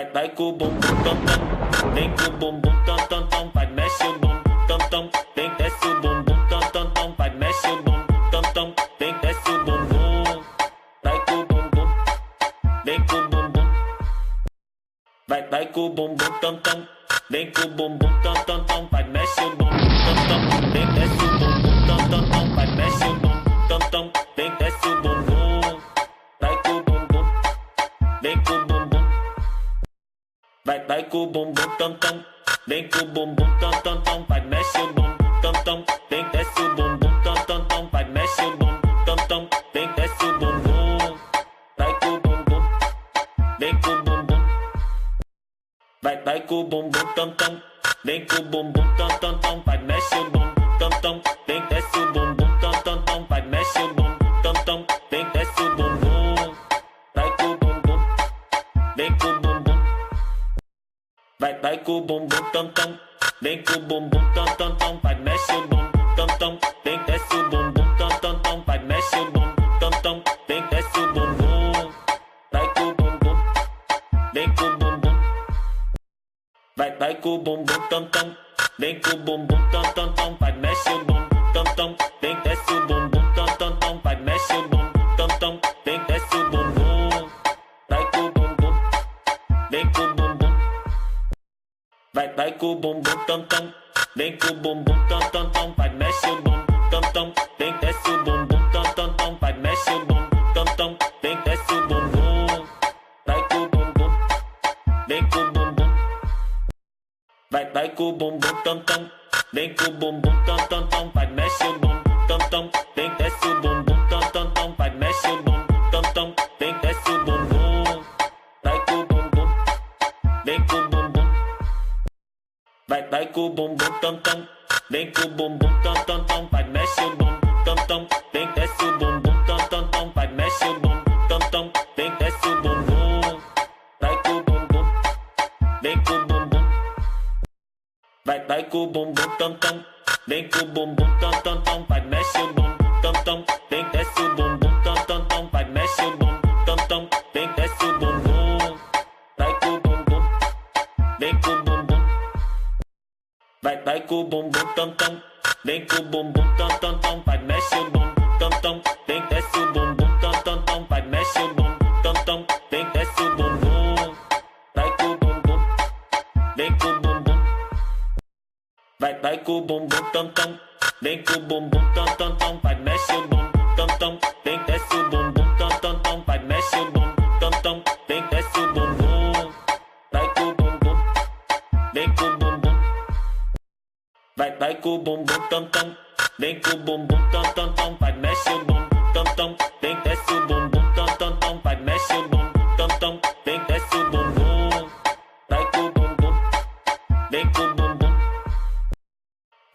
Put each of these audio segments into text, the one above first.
vai com o bumbum tam tam, vem com o bumbum tam tam tam, vai mexe o bumbum tam tam, vem desce o bumbum tam tam tam, vai mexe o bumbum tam tam, vem desce o bumbum, vai com o bumbum, vem com o bumbum, vai com o bumbum tam tam, vem com o bumbum tam tam tam, vai mexe o bumbum tam tam, vem desce o bumbum tam tam tam, vai mexe o bumbum tam tam, vem desce o bumbum, vai com o bumbum, vem com o bumbum. Vai com o bumbum tam tam, vem com o bumbum tam tam tam, vai mexe o bumbum tam tam, vem desce o bumbum tam tam tam, vai mexe o bumbum tam tam, vem desce o bumbum, vai com o bumbum, vem com o bumbum, vai com o bumbum tam tam, vem com o bumbum tam tam tam, vai mexe o bumbum tam tam, vem desce o bumbum tam tam tam, vai mexe o bumbum tam tam, vem desce o bumbum, vai com o bumbum, vem com o bumbum. Vai com o bumbum tam tam, vem com o bumbum tam tam tam, vai mexe o bumbum tam tam, vem desce o bumbum tam tam tam, vai mexe o bumbum tam tam, vem desce o bumbum, vai com o bumbum, vem com o bumbum, vai com o bumbum tam tam, vem com o bumbum tam tam tam, vai mexe o bumbum tam tam, vem desce o bumbum tam tam tam, vai mexe o bumbum tam tam, vem desce o bumbum, vai com o bumbum, vem com o bumbum. Vai com o bumbum tam tam, vem com o bumbum tam tam tam, vai mexe o bumbum tam tam, vem desce o bumbum tam tam tam, vai mexe o bumbum tam tam, vem desce o bumbum, vai com o bumbum, vem com o bumbum, vai com o bumbum tam tam, vem com o bumbum tam tam tam, vai mexe o bumbum tam tam, vem desce o bumbum tam tam tam, vai mexe o bumbum tam tam, vem desce o bumbum, vai com o bumbum, vem com o bumbum. Vai com o bumbum tam tam, vem com o bumbum tam tam tam, vai mexe o bumbum tam tam, vem desce o bumbum tam tam tam, vai mexe o bumbum tam tam, vem desce o bumbum, vai com o bumbum, vem com o bumbum, vai com o bumbum tam tam, vem com o bumbum tam tam tam, vai mexe o bumbum tam tam, vem desce o bumbum tam tam tam, vai mexe o bumbum tam tam, vem desce o bumbum, vai com o bumbum, vem com o bumbum. Vai com o bumbum tam tam, vem com o bumbum tam tam tam, vai mexe o bumbum tam tam, vem desce o bumbum tam tam tam, vai mexe o bumbum tam tam, vem desce o bumbum, vai com o bumbum, vem com o bumbum, vai com o bumbum tam tam, vem com o bumbum tam tam tam, vai mexe o bumbum tam tam, vem desce o bumbum tam tam tam, vai mexe o bumbum tam tam, vem desce o bumbum, vai com o bumbum, vem com o bumbum. Vai com o bumbum tam tam, vem com o bumbum tam tam tam, vai mexe o bumbum tam tam, vem desce o bumbum tam tam tam, vai mexe o bumbum tam tam, vem desce o bumbum, vai com o bumbum, vem com o bumbum, vai com o bumbum tam tam, vem com o bumbum tam tam tam, vai mexe o bumbum tam tam, vem desce o bumbum tam tam tam, vai mexe o bumbum tam tam, vem desce o bumbum, vai com o bumbum, vem com o bumbum.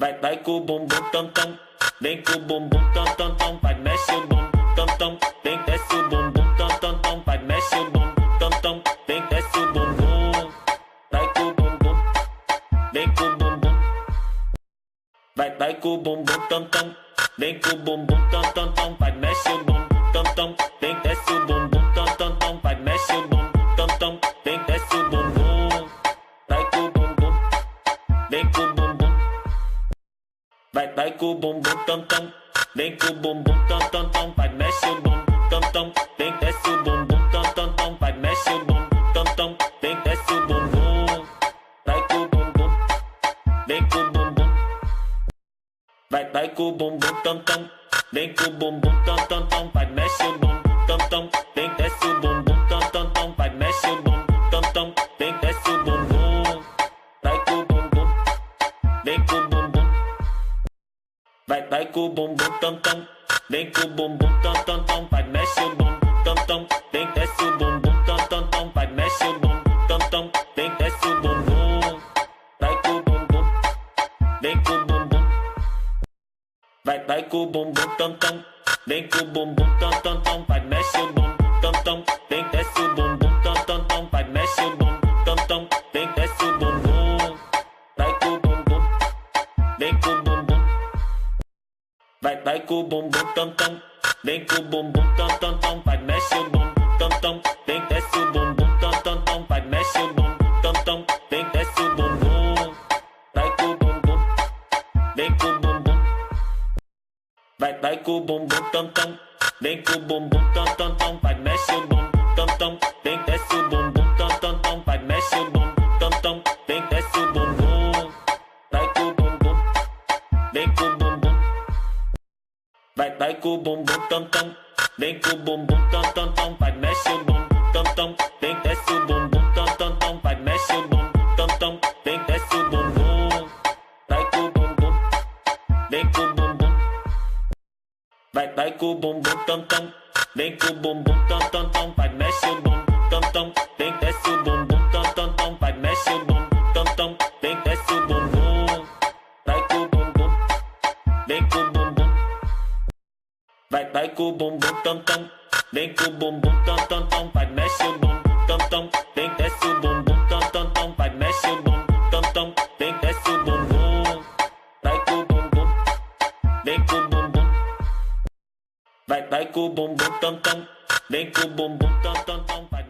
Vai com o bumbum tam tam, vem com o bumbum tam tam tam, vai mexe o bumbum tam tam, vem desce o bumbum tam tam tam, vai mexe o bumbum tam tam, vem desce o bumbum, vai com o bumbum, vem com o bumbum, vai com o bumbum tam tam, vem com o bumbum tam tam tam, vai mexe o bumbum tam tam, vem desce o bumbum tam tam tam, vai mexe o bumbum tam tam, vem desce o bumbum, vai com o bumbum, vem com o bumbum. Vai com o bumbum tam tam, vem com o bumbum tam tam tam, vai mexe o bumbum tam tam, vem desce o bumbum tam tam tam, vai mexe o bumbum tam tam, vem desce o bumbum, vai com o bumbum, vem com o bumbum, vai com o bumbum tam tam, vem com o bumbum tam tam tam, vai mexe o bumbum tam tam, vem desce o bumbum tam tam tam, vai mexe o bumbum tam tam, vem desce o bumbum, vai com o bumbum, vem com o bumbum. Vai com o bumbum tam tam, vem com o bumbum tam tam tam, vai mexe o bumbum tam tam, vem desce o bumbum tam tam tam, vai mexe o bumbum tam tam, vem desce o bumbum, vai com o bumbum, vem com o bumbum, vai com o bumbum tam tam, vem com o bumbum tam tam tam, vai mexe o bumbum tam tam, vem desce o bumbum tam tam tam, vai mexe o bumbum. com o bumbum tam tam, vem com o bumbum tam tam tam, vai mexe o bumbum tam tam, vem desce o bumbum tam tam tam, vai mexe o bumbum tam tam, vem desce o bumbum, vai com o bumbum, vem com o bumbum, vai com o bumbum tam tam, vem com o bumbum tam tam tam, vai mexe o bumbum tam tam, vem desce o bumbum tam tam tam, vai mexe o bumbum tam tam, vem desce o bumbum, vai com o bumbum, vem com o bumbum, vai com o bumbum tam tam, vem com o bumbum tam tam tam, vai mexe o bumbum tam tam, vem desce o bumbum tam tam tam, vai mexe o bumbum tam tam, vem desce o bumbum, vai com o bumbum, vem com o bumbum, vai com o bumbum tam tam, vem com o bumbum tam tam tam, vai mexe o bumbum tam tam, vem desce o bumbum tam tam tam, vai mexe o bumbum tam tam, vem desce o bumbum, vai com o bumbum, vem com o bumbum, vai com o bumbum tam tam, vem com o bumbum tam tam tam.